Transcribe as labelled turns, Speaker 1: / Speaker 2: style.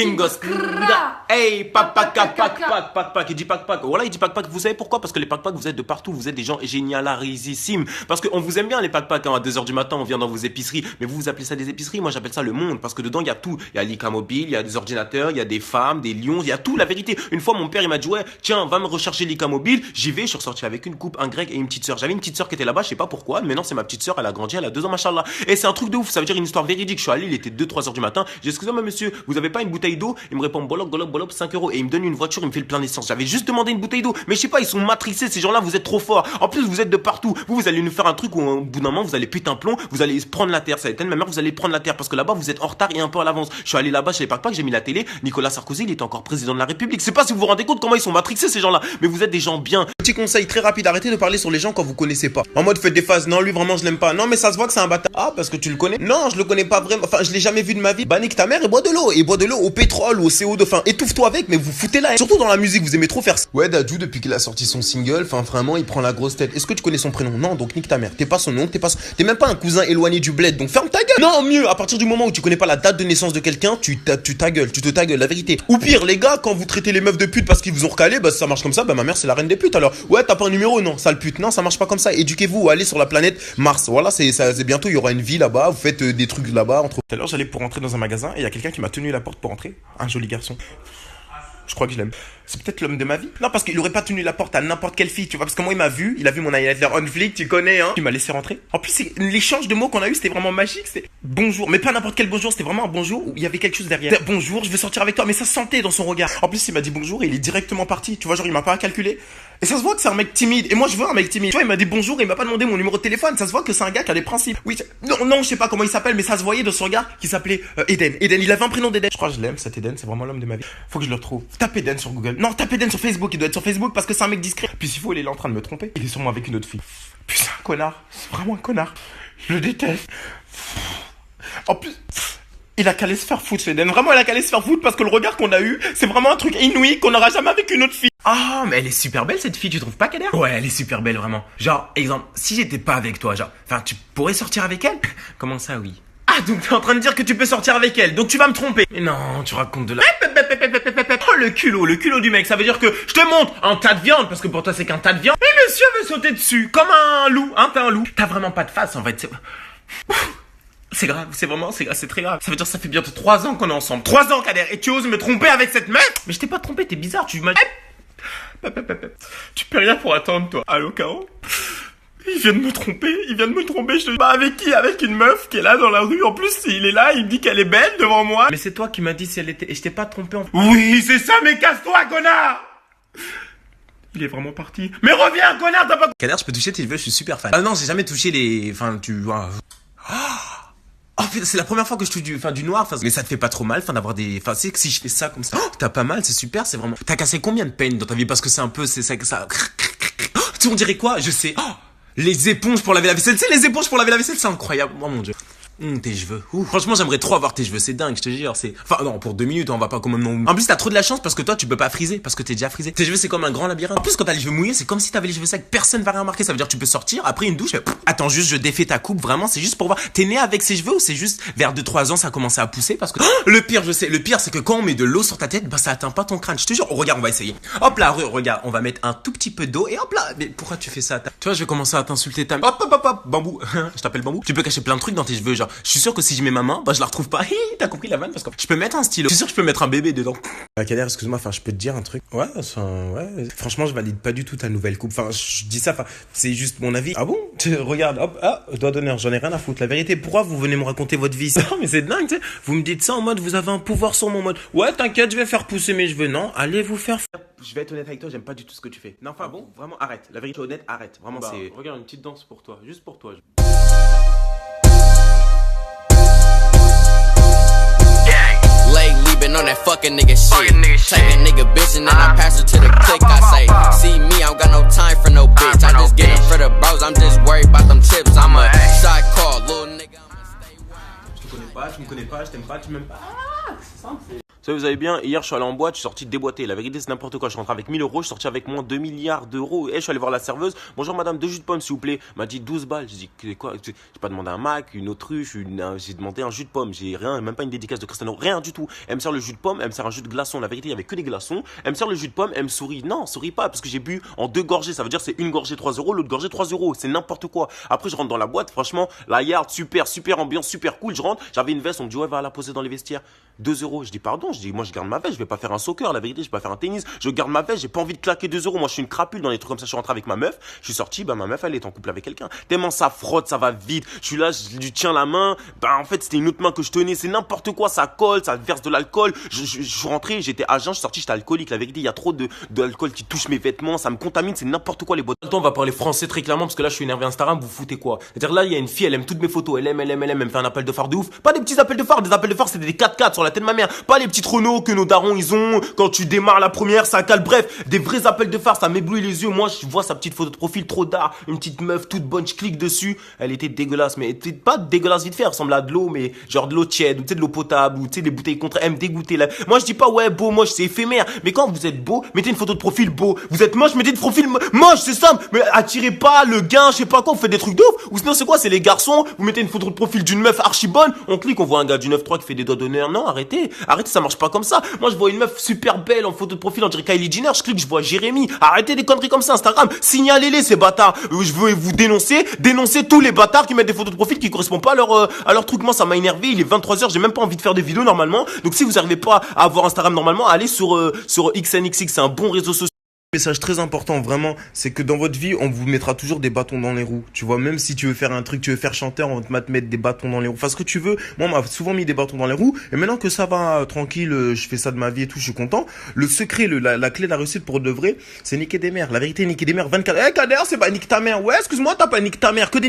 Speaker 1: Tingos. Hey, pack. Il dit pack. Voilà, il dit pack. Vous savez pourquoi? Parce que les pack, vous êtes de partout. Vous êtes des gens génialarissimes. Parce qu'on vous aime bien, les pack, hein. À 2h du matin, on vient dans vos épiceries. Mais vous appelez ça des épiceries. Moi, j'appelle ça le monde. Parce que dedans, il y a tout. Il y a l'ICA mobile, il y a des ordinateurs, il y a des femmes, des lions, il y a tout. La vérité. Une fois, mon père, il m'a dit, ouais, tiens, va me rechercher l'ICA mobile. J'y vais. Je suis ressorti avec une coupe, un grec et une petite sœur. J'avais une petite sœur qui était là-bas. Je sais pas pourquoi. Maintenant, c'est ma petite sœur. Elle a grandi. Elle a 2 ans, machallah. Et c'est un truc de ouf. Ça veut dire une histoire véridique. Je suis allé, il était 2-3h du matin. J'ai dit, excusez-moi, monsieur, vous avez pas une bouteille d'eau? Il me répond, bolop, 5 euros. Et il me donne une voiture, il me fait le plein d'essence. J'avais juste demandé une bouteille d'eau. Mais je sais pas, ils sont matrixés, ces gens-là, vous êtes trop forts. En plus, vous êtes de partout. Vous allez nous faire un truc où, au bout d'un moment, vous allez péter un plomb, vous allez prendre la terre. Ça va être ma mère, vous allez prendre la terre. Parce que là-bas, vous êtes en retard et un peu à l'avance. Je suis allé là-bas chez les pack, j'ai mis la télé. Nicolas Sarkozy, il était encore président de la République. C'est pas si vous vous rendez compte comment ils sont matrixés, ces gens-là. Mais vous êtes des gens bien. Petit conseil très rapide, arrêtez de parler sur les gens quand vous connaissez pas. En mode, faites des phases. Non, lui, vraiment, je l'aime pas. Non, mais ça se voit que c'est un bâtard. Ah, parce que tu le connais? Non, je le connais pas vraiment. Enfin, je l'ai jamais vu de ma vie. Bah, nique ta mère et bois de l'eau. Et bois de l'eau au pétrole, au CO2. Enfin, étouffe-toi avec, mais vous foutez là. Surtout dans la musique, vous aimez trop faire ça. Ouais, Dadju, depuis qu'il a sorti son single, enfin, vraiment, il prend la grosse tête. Est-ce que tu connais son prénom? Non, donc nique ta mère. T'es pas son oncle, t'es même pas un cousin éloigné du bled. Donc ferme ta gueule. Non, mieux, à partir du moment où tu connais pas la date de naissance de quelqu'un, tu te ta gueule, la vérité. Ou pire, les gars, quand vous traitez les meufs de pute parce qu'ils vous ont recalé, bah ça marche comme ça, bah ma mère c'est la reine des putes alors. Ouais, t'as pas un numéro? Non, sale pute. Non, ça marche pas comme ça. Éduquez-vous, allez sur la planète Mars. Voilà, c'est bientôt, il y aura une vie là-bas, vous faites des trucs là-bas entre. Tout à l'heure, j'allais pour rentrer dans un magasin et il y a quelqu'un qui m'a tenu la porte pour entrer. Un joli garçon. Je crois que je l'aime. C'est peut-être l'homme de ma vie. Non, parce qu'il aurait pas tenu la porte à n'importe quelle fille, tu vois. Parce que moi, il a vu mon highlighter on flick, tu connais, hein. Il m'a laissé rentrer. En plus, l'échange de mots qu'on a eu, c'était vraiment magique. C'était bonjour. Mais pas n'importe quel bonjour, c'était vraiment un bonjour où il y avait quelque chose derrière. Bonjour, je veux sortir avec toi. Mais ça se sentait dans son regard. En plus, il m'a dit bonjour et il est directement parti. Tu vois, genre, il m'a pas calculé. Et ça se voit que c'est un mec timide. Et moi, je veux un mec timide. Tu vois, il m'a dit bonjour et il m'a pas demandé mon numéro de téléphone. Ça se voit que c'est un gars qui a des principes. Oui, non, je sais pas comment il s'appelle, mais ça se voyait dans son regard qu'il s'appelait Eden. Eden, il avait un prénom d'Eden. Je crois que je l'aime, cet Eden. C'est vraiment l'homme de ma vie. Faut que je le retrouve. Tape Eden sur Google. Non, tape Eden sur Facebook. Il doit être sur Facebook parce que c'est un mec discret. Puis s'il faut, il est là en train de me tromper. Il est sûrement avec une autre fille. Puis c'est un connard. C'est vraiment un connard. Je le déteste. En plus, il a qu'à aller se faire foutre, Eden. Vraiment, il a qu'à aller se faire foutre parce que le regard qu'on a eu, c'est vraiment un truc inouï qu'on n'aura jamais avec une autre fille. Ah, mais elle est super belle cette fille, tu trouves pas, Kader? Ouais, elle est super belle, vraiment. Genre, exemple, si j'étais pas avec toi, genre, enfin, tu pourrais sortir avec elle? Comment ça, oui? Ah, donc t'es en train de dire que tu peux sortir avec elle, donc tu vas me tromper. Mais non, tu racontes de la... Oh, le culot du mec, ça veut dire que je te montre un tas de viande, parce que pour toi c'est qu'un tas de viande, et monsieur veut sauter dessus, comme un loup, hein, t'es un loup. T'as vraiment pas de face, en fait, c'est grave, c'est très grave. Ça veut dire que ça fait bientôt 3 ans qu'on est ensemble. 3 ans, Kader, et tu oses me tromper avec cette meuf? Mais je t'ai pas trompé, t'es bizarre, tu m'as... Tu peux rien pour attendre, toi. Allô, Caro? Il vient de me tromper, je te dis. Bah, avec qui? Avec une meuf qui est là dans la rue. En plus, il est là, il me dit qu'elle est belle devant moi. Mais c'est toi qui m'as dit si elle était... Et je t'ai pas trompé en... Oui, c'est ça, mais casse-toi, connard! Il est vraiment parti. Mais reviens, connard, t'as pas... Kader, je peux toucher tes cheveux, je suis super fan. Ah non, j'ai jamais touché les... Enfin, tu vois... Oh, c'est la première fois que je touche du noir, mais ça te fait pas trop mal, d'avoir des, c'est que si je fais ça comme ça, t'as pas mal, c'est super, c'est vraiment, t'as cassé combien de peines dans ta vie? Parce que c'est un peu, c'est ça, tu on dirait quoi? Je sais, les éponges pour laver la vaisselle, tu sais, les éponges pour laver la vaisselle, c'est incroyable, oh mon dieu. Tes cheveux. Franchement, j'aimerais trop avoir tes cheveux, c'est dingue, je te jure, c'est... Enfin, non, pour 2 minutes, on va pas quand même non... En plus, t'as trop de la chance parce que toi, tu peux pas friser, parce que t'es déjà frisé. Tes cheveux, c'est comme un grand labyrinthe. En plus, quand t'as les cheveux mouillés, c'est comme si t'avais les cheveux secs, personne va rien remarquer, ça veut dire que tu peux sortir, après une douche, attends, juste, je défais ta coupe, vraiment, c'est juste pour voir. T'es né avec ces cheveux ou c'est juste, vers 2-3 ans, ça a commencé à pousser parce que... le pire, je sais, le pire, c'est que quand on met de l'eau sur ta tête, bah, ça atteint pas ton crâne, je te jure. Regarde, on va essayer. Hop là, regarde, on va mettre un tout petit peu d'eau et hop là. Mais pourquoi tu fais ça? Tu vois, je vais commencer à t'insulter hop, bambou. Je t'appelle bambou. Tu peux cacher plein de trucs dans tes cheveux, genre, je suis sûr que si ma main, bah je la retrouve pas. T'as compris la vanne? Parce que je peux mettre un stylo. Je suis sûr que je peux mettre un bébé dedans. Kader, excuse-moi, je peux te dire un truc. Ouais. Franchement, je valide pas du tout ta nouvelle coupe. Je dis ça, c'est juste mon avis. Ah bon? Regarde, hop, doigt d'honneur, j'en ai rien à foutre. La vérité, pourquoi vous venez me raconter votre vie? Non, mais c'est dingue, tu sais. Vous me dites ça en mode, vous avez un pouvoir sur mon mode. Ouais, t'inquiète, je vais faire pousser mes cheveux. Non, allez vous faire. Je vais être honnête avec toi, j'aime pas du tout ce que tu fais. Non, enfin bon, vraiment, arrête. La vérité, honnête, arrête. Vraiment, c'est. Regarde, une petite danse pour toi, juste pour toi.
Speaker 2: Been on that fucking nigga shit. Take a nigga bitch and then I pass her to the click. I say, see me, I don't got no time for no bitch. I just get it for the bros, I'm just worried about them chips. I'm a shot call, little nigga.
Speaker 1: Je te connais pas, tu me connais pas, je t'aime pas, tu m'aimes pas. C'est simple. Ça, vous avez bien, hier je suis allé en boîte, je suis sorti déboîté. La vérité, c'est n'importe quoi. Je suis rentré avec 1000 euros, je suis sorti avec moins 2 milliards d'euros. Et je suis allé voir la serveuse. Bonjour madame, 2 jus de pomme s'il vous plaît. Elle m'a dit 12 balles. J'ai dit quoi? J'ai pas demandé un Mac, une autruche, j'ai demandé un jus de pomme. J'ai rien, même pas une dédicace de Cristiano, rien du tout. Elle me sert le jus de pomme, elle me sert un jus de glaçon. La vérité, il y avait que des glaçons. Elle me sert le jus de pomme, elle me sourit. Non, sourit pas parce que j'ai bu en 2 gorgées. Ça veut dire c'est une gorgée 3 euros, l'autre gorgée 3 euros. C'est n'importe quoi. Après, je rentre dans la boîte. Franchement, la yard, super ambiance, super cool. Je rentre, j'avais une veste, on me dit ouais, va la poser dans les vestiaires. 2 euros. Je dis pardon, je dis moi je garde ma veste, je vais pas faire un soccer, la vérité, je vais pas faire un tennis, je garde ma veste, j'ai pas envie de claquer 2 euros. Moi je suis une crapule dans les trucs comme ça. Je suis rentré avec ma meuf, je suis sorti, bah ma meuf elle est en couple avec quelqu'un. Tellement ça frotte, ça va vite. Je suis là, je lui tiens la main, bah en fait c'était une autre main que je tenais, c'est n'importe quoi, ça colle, ça verse de l'alcool. Je suis rentré, j'étais à jeun, je suis sorti, j'étais alcoolique. La vérité, il y a trop d'alcool qui touche mes vêtements, ça me contamine, c'est n'importe quoi les boîtes. On va parler français très clairement parce que là je suis énervé Instagram, vous foutez quoi? C'est-à-dire là il y a une fille, elle aime toutes mes photos, elle me fait un appel de phare de ouf. Pas des petits appels de phare, des appels de phare c'est des 4x4 sur la tête de ma mère, pas les petites Renault que nos darons ils ont quand tu démarres la première, ça cale. Bref, des vrais appels de phare, ça m'éblouit les yeux. Moi je vois sa petite photo de profil trop d'art, une petite meuf toute bonne, je clique dessus, elle était dégueulasse, mais elle était pas dégueulasse vite fait, elle ressemble à de l'eau, mais genre de l'eau tiède, ou tu sais de l'eau potable, ou tu sais des bouteilles contre, elle me dégoûtait là. Moi je dis pas ouais beau, moche, c'est éphémère, mais quand vous êtes beau, mettez une photo de profil beau, vous êtes moche, mettez de profil moche, c'est simple, mais attirez pas le gain, je sais pas quoi, vous faites des trucs de ouf, ou sinon c'est quoi, c'est les garçons, vous mettez une photo de profil d'une meuf archi bonne, on clique, on voit un gars du 9-3 qui fait des doigts d'honneur, non arrêtez, ça marche pas comme ça. Moi je vois une meuf super belle en photo de profil, on dirait Kylie Jenner, je clique, je vois Jérémy, arrêtez des conneries comme ça Instagram, signalez-les ces bâtards, je veux vous dénoncer tous les bâtards qui mettent des photos de profil qui correspondent pas à leur truc. Moi ça m'a énervé, il est 23h, j'ai même pas envie de faire des vidéos normalement, donc si vous arrivez pas à avoir Instagram normalement, allez sur XNXX, c'est un bon réseau social. Message très important, vraiment, c'est que dans votre vie, on vous mettra toujours des bâtons dans les roues. Tu vois, même si tu veux faire un truc, tu veux faire chanteur, on va te mettre des bâtons dans les roues. Enfin, ce que tu veux. Moi, on m'a souvent mis des bâtons dans les roues. Et maintenant que ça va tranquille, je fais ça de ma vie et tout, je suis content. Le secret, la clé de la réussite pour de vrai, c'est niquer des mères. La vérité, niquer des mères 24. Eh, Kader, c'est pas nique ta mère. Ouais, excuse-moi, t'as pas nique ta mère. Que des nique